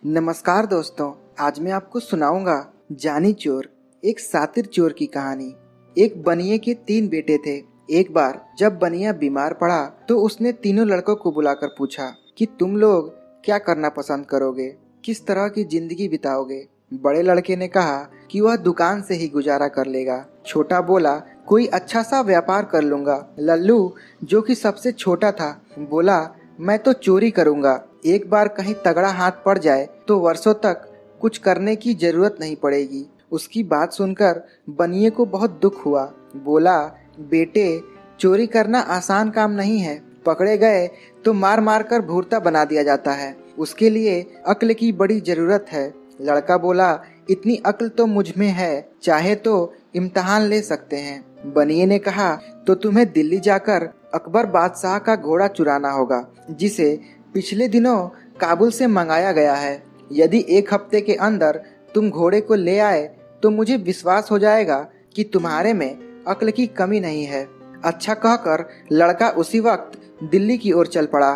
नमस्कार दोस्तों, आज मैं आपको सुनाऊंगा जानी चोर, एक सातिर चोर की कहानी। एक बनिए के 3 बेटे थे। एक बार जब बनिया बीमार पड़ा तो उसने तीनों लड़कों को बुलाकर पूछा कि तुम लोग क्या करना पसंद करोगे, किस तरह की जिंदगी बिताओगे। बड़े लड़के ने कहा कि वह दुकान से ही गुजारा कर लेगा। छोटा बोला कोई अच्छा सा व्यापार कर लूंगा। लल्लू जो कि सबसे छोटा था बोला मैं तो चोरी करूंगा। एक बार कहीं तगड़ा हाथ पड़ जाए तो वर्षों तक कुछ करने की जरूरत नहीं पड़ेगी। उसकी बात सुनकर बनिए को बहुत दुख हुआ। बोला बेटे, चोरी करना आसान काम नहीं है। पकड़े गए तो मार मार कर भूरता बना दिया जाता है। उसके लिए अक्ल की बड़ी जरूरत है। लड़का बोला इतनी अक्ल तो मुझ में है, चाहे तो इम्तिहान ले सकते हैं। बनिए ने कहा तो तुम्हें दिल्ली जाकर अकबर बादशाह का घोड़ा चुराना होगा, जिसे पिछले दिनों काबुल से मंगाया गया है। यदि 1 हफ्ते के अंदर तुम घोड़े को ले आए तो मुझे विश्वास हो जाएगा कि तुम्हारे में अक्ल की कमी नहीं है। अच्छा कहकर लड़का उसी वक्त दिल्ली की ओर चल पड़ा।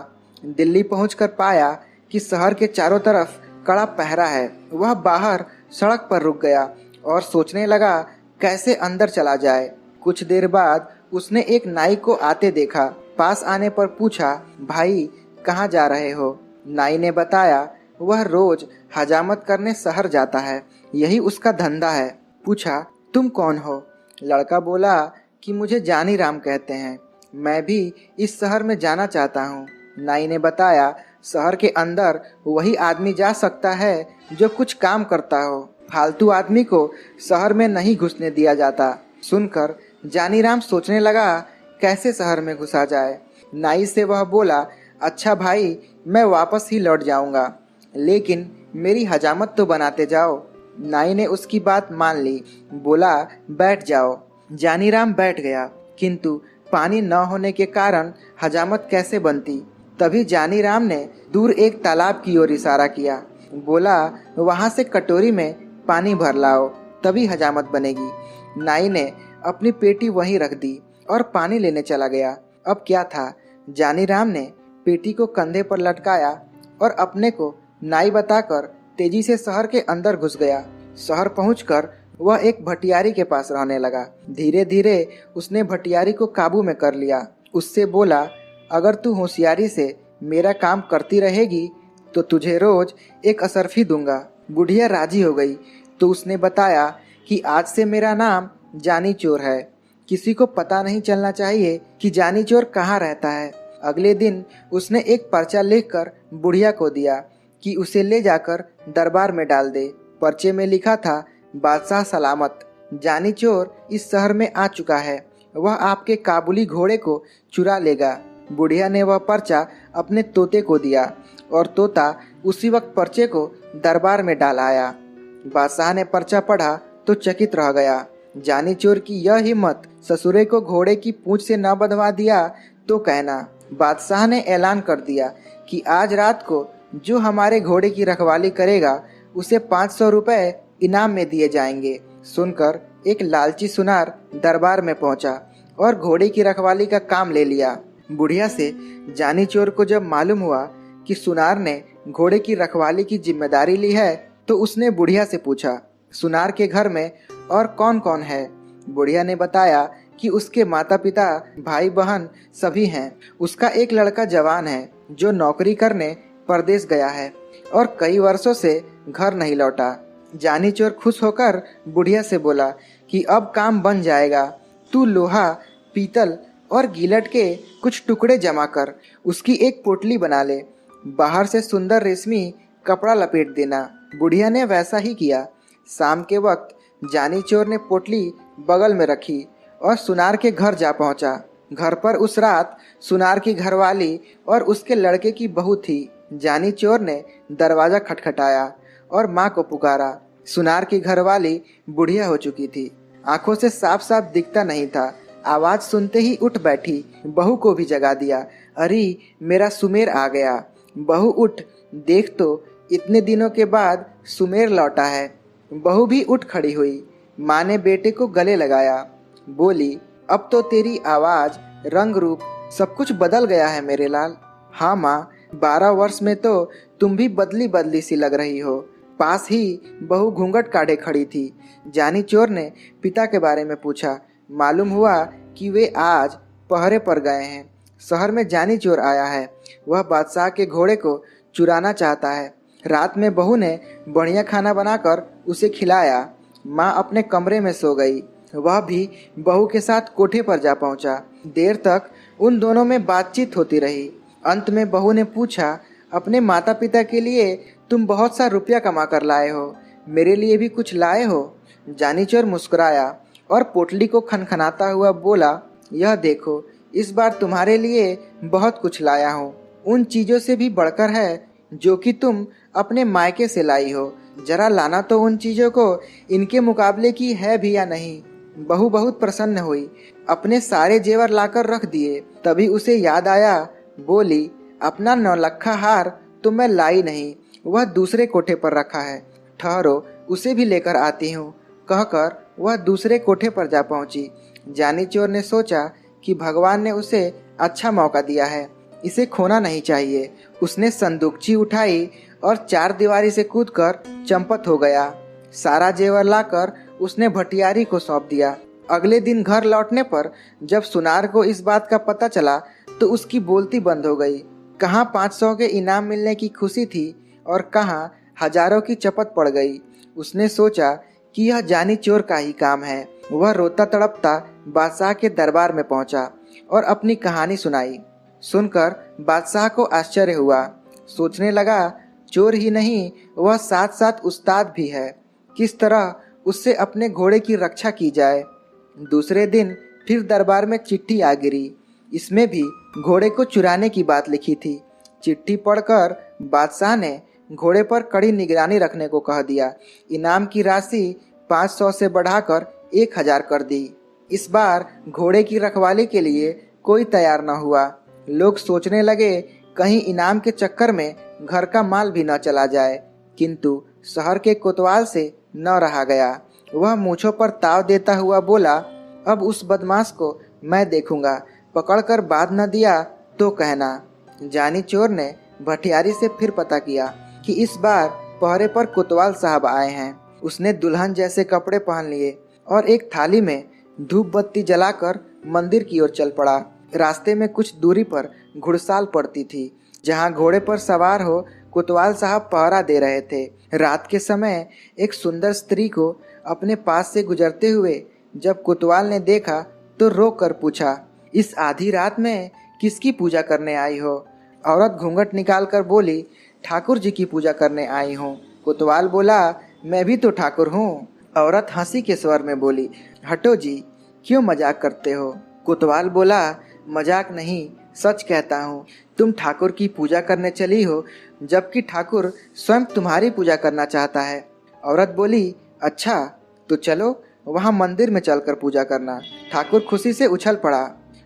दिल्ली पहुंचकर पाया कि शहर के चारों तरफ कड़ा पहरा है। वह बाहर सड़क पर रुक गया और सोचने लगा कैसे अंदर चला जाए। कुछ देर बाद उसने एक नाई को आते देखा। पास आने पर पूछा भाई कहाँ जा रहे हो। नाई ने बताया वह रोज हजामत करने शहर जाता है, यही उसका धंधा है। पूछा तुम कौन हो। लड़का बोला कि मुझे जानी राम कहते हैं, मैं भी इस शहर में जाना चाहता हूँ। नाई ने बताया शहर के अंदर वही आदमी जा सकता है जो कुछ काम करता हो, फालतू आदमी को शहर में नहीं घुसने दिया जाता। सुनकर जानी राम सोचने लगा कैसे शहर में घुसा जाए। नाई से वह बोला अच्छा भाई, मैं वापस ही लौट जाऊंगा, लेकिन मेरी हजामत तो बनाते जाओ। नाई ने उसकी बात मान ली। बोला बैठ जाओ। जानी राम बैठ गया, किंतु पानी न होने के कारण हजामत कैसे बनती। तभी जानी राम ने दूर एक तालाब की ओर इशारा किया। बोला वहां से कटोरी में पानी भर लाओ, तभी हजामत बनेगी। नाई ने अपनी पेटी वहीं रख दी और पानी लेने चला गया। अब क्या था, जानी राम ने पेटी को कंधे पर लटकाया और अपने को नाई बताकर तेजी से शहर के अंदर घुस गया। शहर पहुंचकर वह एक भटियारी के पास रहने लगा। धीरे धीरे उसने भटियारी को काबू में कर लिया। उससे बोला अगर तू होशियारी से मेरा काम करती रहेगी तो तुझे रोज एक असरफी दूंगा। बुढ़िया राजी हो गई तो उसने बताया कि आज से मेरा नाम जानी चोर है। किसी को पता नहीं चलना चाहिए कि जानी चोर कहाँ रहता है। अगले दिन उसने एक पर्चा लिखकर बुढ़िया को दिया कि उसे ले जाकर दरबार में डाल दे। पर्चे में लिखा था बादशाह सलामत, जानी चोर इस शहर में आ चुका है, वह आपके काबुली घोड़े को चुरा लेगा। बुढ़िया ने वह पर्चा अपने तोते को दिया और तोता उसी वक्त पर्चे को दरबार में डाल आया। बादशाह ने पर्चा पढ़ा तो चकित रह गया। जानी चोर की यह हिम्मत, ससुरे को घोड़े की पूंछ से न बंधवा दिया तो कहना। बादशाह ने ऐलान कर दिया कि आज रात को जो हमारे घोड़े की रखवाली करेगा उसे 500 रुपए इनाम में दिए जाएंगे। सुनकर एक लालची सुनार दरबार में पहुंचा और घोड़े की रखवाली का काम ले लिया। बुढ़िया से जानी चोर को जब मालूम हुआ कि सुनार ने घोड़े की रखवाली की जिम्मेदारी ली है तो उसने बुढ़िया से पूछा सुनार के घर में और कौन कौन है। बुढ़िया ने बताया कि उसके माता पिता, भाई बहन सभी हैं। उसका एक लड़का जवान है जो नौकरी करने परदेश गया है और कई वर्षों से घर नहीं लौटा। जानी चोर खुश होकर बुढ़िया से बोला कि अब काम बन जाएगा। तू लोहा, पीतल और गिलट के कुछ टुकड़े जमा कर उसकी एक पोटली बना ले। बाहर से सुंदर रेशमी कपड़ा लपेट देना। बुढ़िया ने वैसा ही किया। शाम के वक्त जानी चोर ने पोटली बगल में रखी और सुनार के घर जा पहुंचा। घर पर उस रात सुनार की घरवाली और उसके लड़के की बहू थी। जानी चोर ने दरवाजा खटखटाया और माँ को पुकारा। सुनार की घरवाली बुढ़िया हो चुकी थी, आंखों से साफ साफ दिखता नहीं था। आवाज सुनते ही उठ बैठी, बहू को भी जगा दिया। अरे मेरा सुमेर आ गया। बहू उठ, देख तो इतने दिनों के बाद सुमेर लौटा है। बहू भी उठ खड़ी हुई। माँ ने बेटे को गले लगाया। बोली अब तो तेरी आवाज, रंग रूप सब कुछ बदल गया है मेरे लाल। हाँ माँ, 12 वर्ष में तो तुम भी बदली बदली सी लग रही हो। पास ही बहू घूंघट काढ़े खड़ी थी। जानी चोर ने पिता के बारे में पूछा। मालूम हुआ कि वे आज पहरे पर गए हैं। शहर में जानी चोर आया है। वह बादशाह के घोड़े को चुराना चाहता है। रात में बहू ने बढ़िया खाना बनाकर उसे खिलाया। माँ अपने कमरे में सो गई। वह भी बहू के साथ कोठे पर जा पहुंचा। देर तक उन दोनों में बातचीत होती रही। अंत में बहू ने पूछा, अपने माता पिता के लिए तुम बहुत सा रुपया कमा कर लाए हो, मेरे लिए भी कुछ लाए हो? जानी चोर मुस्कुराया और पोटली को खनखनाता हुआ बोला, यह देखो, इस बार तुम्हारे लिए बहुत कुछ लाया हूँ। उन चीज़ों से भी बढ़कर है जो कि तुम अपने मायके से लाई हो। जरा लाना तो उन चीज़ों को इनके मुकाबले की है भी या नहीं। बहू बहुत प्रसन्न हुई। अपने सारे जेवर लाकर रख दिए। तभी उसे याद आया। बोली, अपना नौलखा हार तो मैं लाई नहीं, वह दूसरे कोठे पर रखा है। ठहरो, उसे भी लेकर आती हूँ, कहकर वह दूसरे कोठे पर जा पहुंची। जानी चोर ने सोचा कि भगवान ने उसे अच्छा मौका दिया है, इसे खोना नहीं चाहिए। उसने संदूकची उठाई और चार दीवारी से कूदकर चंपत हो गया। सारा जेवर लाकर उसने भटियारी को सौंप दिया। अगले दिन घर लौटने पर जब सुनार को इस बात का पता चला तो उसकी बोलती बंद हो गई। कहाँ 500 के इनाम मिलने की खुशी थी और कहाँ हजारों की चपत पड़ गई। उसने सोचा कि यह जानी चोर का ही काम है। वह रोता तड़पता बादशाह के दरबार में पहुंचा और अपनी कहानी सुनाई। सुनकर बादशाह को आश्चर्य हुआ। सोचने लगा, चोर ही नहीं, वह साथ साथ उस्ताद भी है। किस तरह उससे अपने घोड़े की रक्षा की जाए। दूसरे दिन फिर दरबार में चिट्ठी आ गिरी। इसमें भी घोड़े को चुराने की बात लिखी थी। चिट्ठी पढ़कर बादशाह ने घोड़े पर कड़ी निगरानी रखने को कह दिया। इनाम की राशि 500 से बढ़ाकर 1000 कर दी। इस बार घोड़े की रखवाली के लिए कोई तैयार न हुआ। लोग सोचने लगे कहीं इनाम के चक्कर में घर का माल भी न चला जाए। किंतु शहर के कोतवाल से न रहा गया। वह मूंछों पर ताव देता हुआ बोला, अब उस बदमाश को मैं देखूंगा, पकड़कर बांध न दिया तो कहना। जानी चोर ने भटियारी से फिर पता किया कि इस बार पहरे पर कोतवाल साहब आए हैं। उसने दुल्हन जैसे कपड़े पहन लिए और एक थाली में धूप बत्ती जलाकर मंदिर की ओर चल पड़ा। रास्ते में कुछ दूरी पर घुड़साल पड़ती थी, जहां घोड़े पर सवार हो कोतवाल साहब पहरा दे रहे थे। रात के समय एक सुंदर स्त्री को अपने पास से गुजरते हुए जब कोतवाल ने देखा तो रोक कर पूछा, इस आधी रात में किसकी पूजा करने आई हो? औरत घूंघट निकाल कर बोली, ठाकुर जी की पूजा करने आई हूँ। कोतवाल बोला, मैं भी तो ठाकुर हूँ। औरत हंसी के स्वर में बोली, हटो जी, क्यों मजाक करते हो? कोतवाल बोला, मजाक नहीं, सच कहता हूँ। तुम ठाकुर की पूजा करने चली हो, जबकि ठाकुर स्वयं तुम्हारी पूजा करना चाहता है। औरत बोली, अच्छा तो चलो वहाँ मंदिर में चलकर पूजा करना। ठाकुर खुशी से उछल पड़ा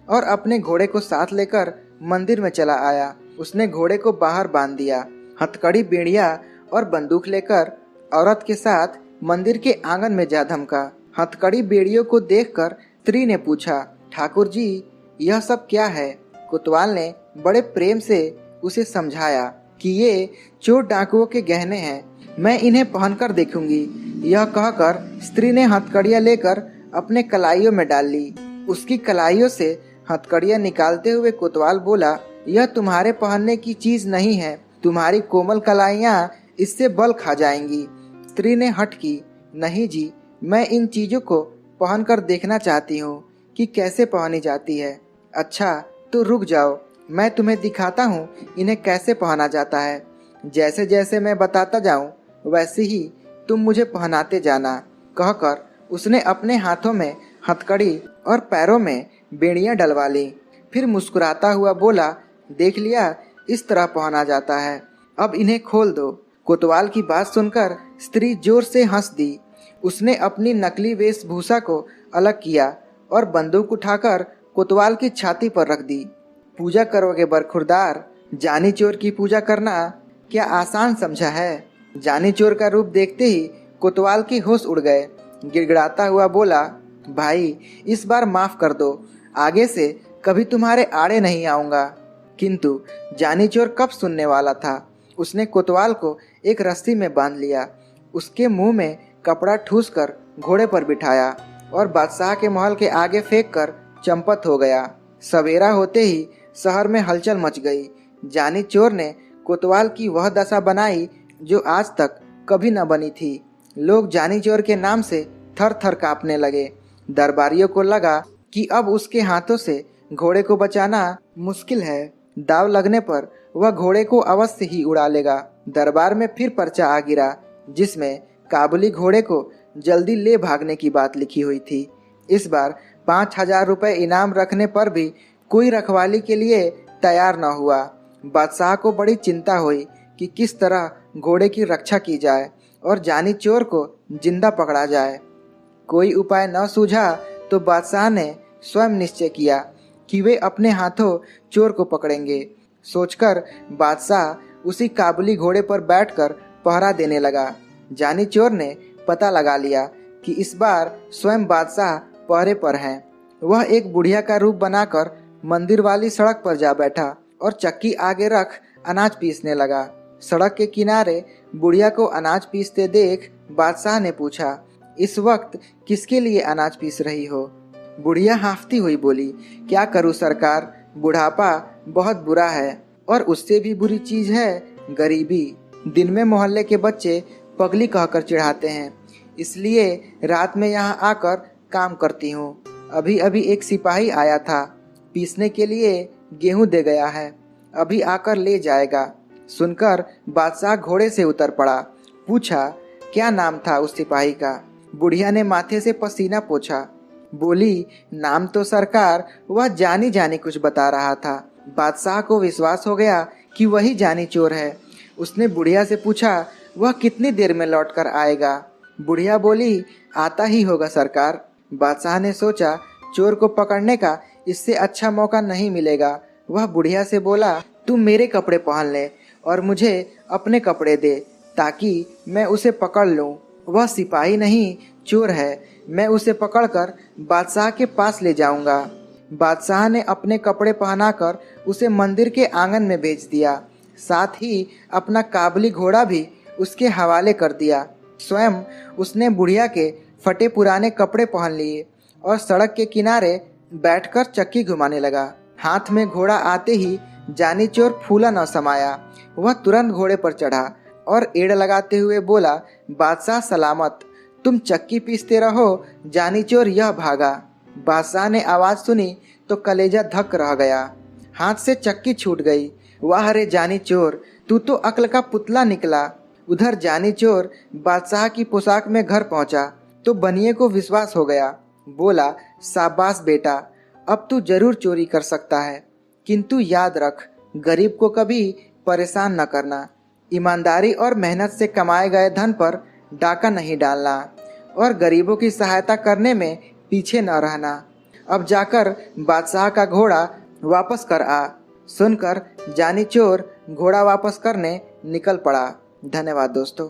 और अपने घोड़े को साथ लेकर मंदिर में चला आया। उसने घोड़े को बाहर बांध दिया। हथकड़ी, बेड़िया और बंदूक लेकर औरत के साथ मंदिर के आंगन में जा धमका। हथकड़ी बेड़ियों को देखकर स्त्री ने पूछा, ठाकुर जी यह सब क्या है? कोतवाल ने बड़े प्रेम से उसे समझाया कि ये चोर डाकुओं के गहने हैं, मैं इन्हें पहनकर देखूंगी। यह कहकर स्त्री ने हथकड़ियाँ लेकर अपने कलाइयों में डाल ली। उसकी कलाइयों से हथकड़ियाँ निकालते हुए कोतवाल बोला, यह तुम्हारे पहनने की चीज नहीं है, तुम्हारी कोमल कलाइयाँ इससे बल खा जाएंगी। स्त्री ने हट की, नहीं जी, मैं इन चीजों को पहनकर देखना चाहती हूँ कि कैसे पहनी जाती है। अच्छा तो रुक जाओ, मैं तुम्हें दिखाता हूँ इन्हें कैसे पहना जाता है। जैसे जैसे मैं बताता जाऊँ वैसे ही तुम मुझे पहनाते जाना। कहकर उसने अपने हाथों में हथकड़ी और पैरों में बेड़ियां डलवा ली। फिर मुस्कुराता हुआ बोला, देख लिया, इस तरह पहना जाता है, अब इन्हें खोल दो। कोतवाल की बात सुनकर स्त्री जोर से हंस दी। उसने अपनी नकली वेशभूषा को अलग किया और बंदूक उठाकर कोतवाल की छाती पर रख दी। पूजा करोगे बरखुरदार? जानी चोर की पूजा करना क्या आसान समझा है? जानी चोर का रूप देखते ही कोतवाल की होश उड़ गए। गिड़गिड़ाता हुआ बोला, भाई इस बार माफ कर दो, आगे से कभी तुम्हारे आड़े नहीं आऊंगा। किंतु जानी चोर कब सुनने वाला था। उसने कोतवाल को एक रस्सी में बांध लिया, उसके मुंह में कपड़ा ठूस कर घोड़े पर बिठाया और बादशाह के महल के आगे फेंक कर चंपत हो गया। सवेरा होते ही शहर में हलचल मच गई। जानी चोर ने कोतवाल की वह दशा बनाई जो आज तक कभी न बनी थी। लोग जानी चोर के नाम से थर थर कांपने लगे। दरबारियों को लगा कि अब उसके हाथों से घोड़े को बचाना मुश्किल है। दाव लगने पर वह घोड़े को अवश्य ही उड़ा लेगा। दरबार में फिर पर्चा आ गिरा जिसमें काबुली घोड़े को जल्दी ले भागने की बात लिखी हुई थी। इस बार 5,000 रुपये इनाम रखने पर भी कोई रखवाली के लिए तैयार न हुआ। बादशाह को बड़ी चिंता हुई कि किस तरह घोड़े की रक्षा की जाए और जानी चोर को जिंदा पकड़ा जाए। कोई उपाय न सूझा तो बादशाह ने स्वयं निश्चय किया कि वे अपने हाथों चोर को पकड़ेंगे। सोचकर बादशाह उसी काबुली घोड़े पर बैठकर पहरा देने लगा। जानी चोर ने पता लगा लिया कि इस बार स्वयं बादशाह पहरे पर हैं। वह एक बुढ़िया का रूप बनाकर मंदिर वाली सड़क पर जा बैठा और चक्की आगे रख अनाज पीसने लगा। सड़क के किनारे बुढ़िया को अनाज पीसते देख बादशाह ने पूछा, इस वक्त किसके लिए अनाज पीस रही हो? बुढ़िया हाँफती हुई बोली, क्या करूं सरकार, बुढ़ापा बहुत बुरा है और उससे भी बुरी चीज है गरीबी। दिन में मोहल्ले के बच्चे पगली कहकर चिढ़ाते हैं, इसलिए रात में यहाँ आकर काम करती हूँ। अभी अभी एक सिपाही आया था, पीसने के लिए गेहूं दे गया है, अभी आकर ले जाएगा। सुनकर बादशाह घोड़े से उतर पड़ा। पूछा, क्या नाम था उस सिपाही का? बुढ़िया ने माथे से पसीना पोंछा। बोली, नाम तो सरकार वह जानी जानी कुछ बता रहा था। बादशाह को विश्वास हो गया कि वही जानी चोर है। उसने बुढ़िया से पूछा, वह कितनी देर में लौट कर आएगा? बुढ़िया बोली, आता ही होगा सरकार। बादशाह ने सोचा, चोर को पकड़ने का इससे अच्छा मौका नहीं मिलेगा। वह बुढ़िया से बोला, तुम मेरे कपड़े पहन ले और मुझे अपने कपड़े दे ताकि मैं उसे पकड़ लूं। वह सिपाही नहीं चोर है, मैं उसे पकड़कर बादशाह के पास ले जाऊंगा। बादशाह ने अपने कपड़े पहनाकर उसे मंदिर के आंगन में भेज दिया, साथ ही अपना काबुली घोड़ा भी उसके हवाले कर दिया। स्वयं उसने बुढ़िया के फटे पुराने कपड़े पहन लिए और सड़क के किनारे बैठकर चक्की घुमाने लगा। हाथ में घोड़ा आते ही जानी चोर फूला न समाया। वह तुरंत घोड़े पर चढ़ा और एड़ लगाते हुए बोला, बादशाह सलामत, तुम चक्की पीसते रहो। जानी चोर यह भागा। बादशाह ने आवाज सुनी तो कलेजा धक रह गया। हाथ से चक्की छूट गई। वाह रे जानी चोर, तू तो अक्ल का पुतला निकला। उधर जानी चोर बादशाह की पोशाक में घर पहुंचा तो बनिए को विश्वास हो गया। बोला, शाबाश बेटा, अब तू जरूर चोरी कर सकता है, किंतु याद रख, गरीब को कभी परेशान न करना। ईमानदारी और मेहनत से कमाए गए धन पर डाका नहीं डालना और गरीबों की सहायता करने में पीछे न रहना। अब जाकर बादशाह का घोड़ा वापस कर आ। सुनकर जानी चोर घोड़ा वापस करने निकल पड़ा। धन्यवाद दोस्तों।